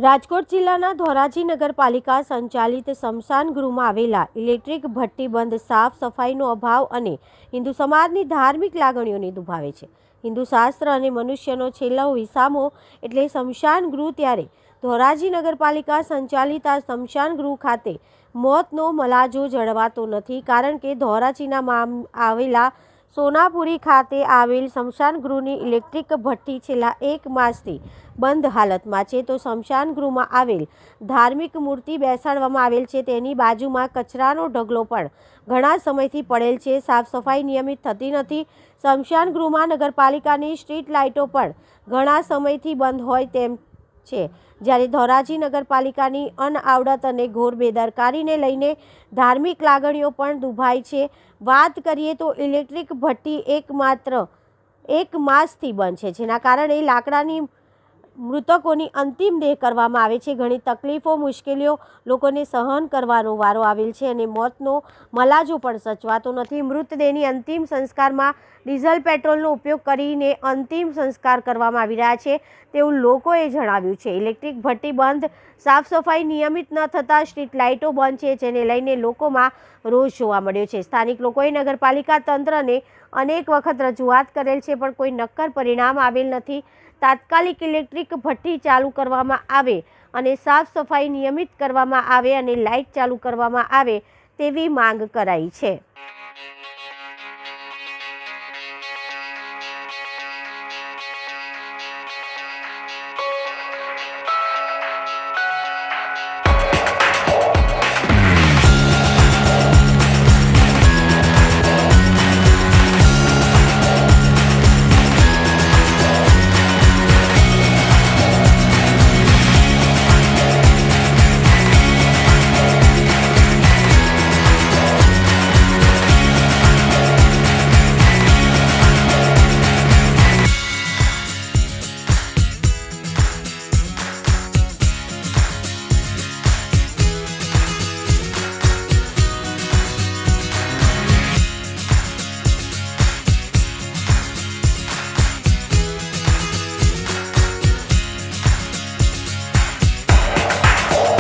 રાજકોટ જિલ્લાના ધોરાજી નગરપાલિકા સંચાલિત સ્મશાન ગૃહમાં આવેલા ઇલેક્ટ્રિક ભઠ્ઠી બંધ સાફ સફાઈનો અભાવ અને હિન્દુ સમાજની ધાર્મિક લાગણીઓને દુભાવે છે. હિન્દુ શાસ્ત્ર અને મનુષ્યનો છેલ્લો વિસામો એટલે સ્મશાન ગૃહ, ત્યારે ધોરાજી નગરપાલિકા સંચાલિત આ સ્મશાન ગૃહ ખાતે મોતનો મલાજો જળવાતો નથી. કારણ કે ધોરાજીના આવેલા સોનાપુરી ખાતે આવેલ સ્મશાન ગૃહની ઇલેક્ટ્રિક ભઠ્ઠી છેલ્લા 1 માસથી બંધ હાલતમાં છે. તો સ્મશાન ગૃહમાં આવેલ ધાર્મિક મૂર્તિ બેસાડવામાં આવેલ છે, તેની બાજુમાં કચરાનો ઢગલો પણ ઘણા સમયથી પડેલ છે. સાફ સફાઈ નિયમિત થતી નથી. સ્મશાન ગૃહમાં નગરપાલિકાની સ્ટ્રીટ લાઇટો પણ ઘણા સમયથી બંધ હોય તેમ છે. જ્યારે ધોરાજી નગરપાલિકાની અનાવડત અને ઘોર બેદરકારીને લઈને ધાર્મિક લાગણીઓ પણ દુભાઈ છે. વાત કરીએ તો ઇલેક્ટ્રિક ભઠ્ઠી માત્ર 1 માસથી બંધ છે, જેના કારણે લાકડાની મૃતકોની અંતિમ દેહ કરવામાં આવે છે. ઘણી તકલીફો, મુશ્કેલીઓ લોકોને સહન કરવાનો વારો આવેલ છે અને મોતનો મલાજો પણ સચવાતો નથી. મૃતદેહની અંતિમ સંસ્કારમાં ડીઝલ, પેટ્રોલનો ઉપયોગ કરીને અંતિમ સંસ્કાર કરવામાં આવી રહ્યા છે તેવું લોકોએ જણાવ્યું છે. ઇલેક્ટ્રિક ભઠ્ઠી બંધ, સાફ સફાઈ નિયમિત ન થતાં સ્ટ્રીટ લાઇટો બંધ છે, જેને લઈને લોકોમાં રોષ જોવા મળ્યો છે. સ્થાનિક લોકોએ નગરપાલિકા તંત્રને અનેક વખત રજૂઆત કરેલ છે, પણ કોઈ નક્કર પરિણામ આવેલ નથી. તાત્કાલિક ઇલેક્ટ્રિક ભઠ્ઠી ચાલુ કરવામાં આવે અને સાફ સફાઈ નિયમિત કરવામાં આવે અને લાઇટ ચાલુ કરવામાં આવે તેવી માંગ કરાઈ છે.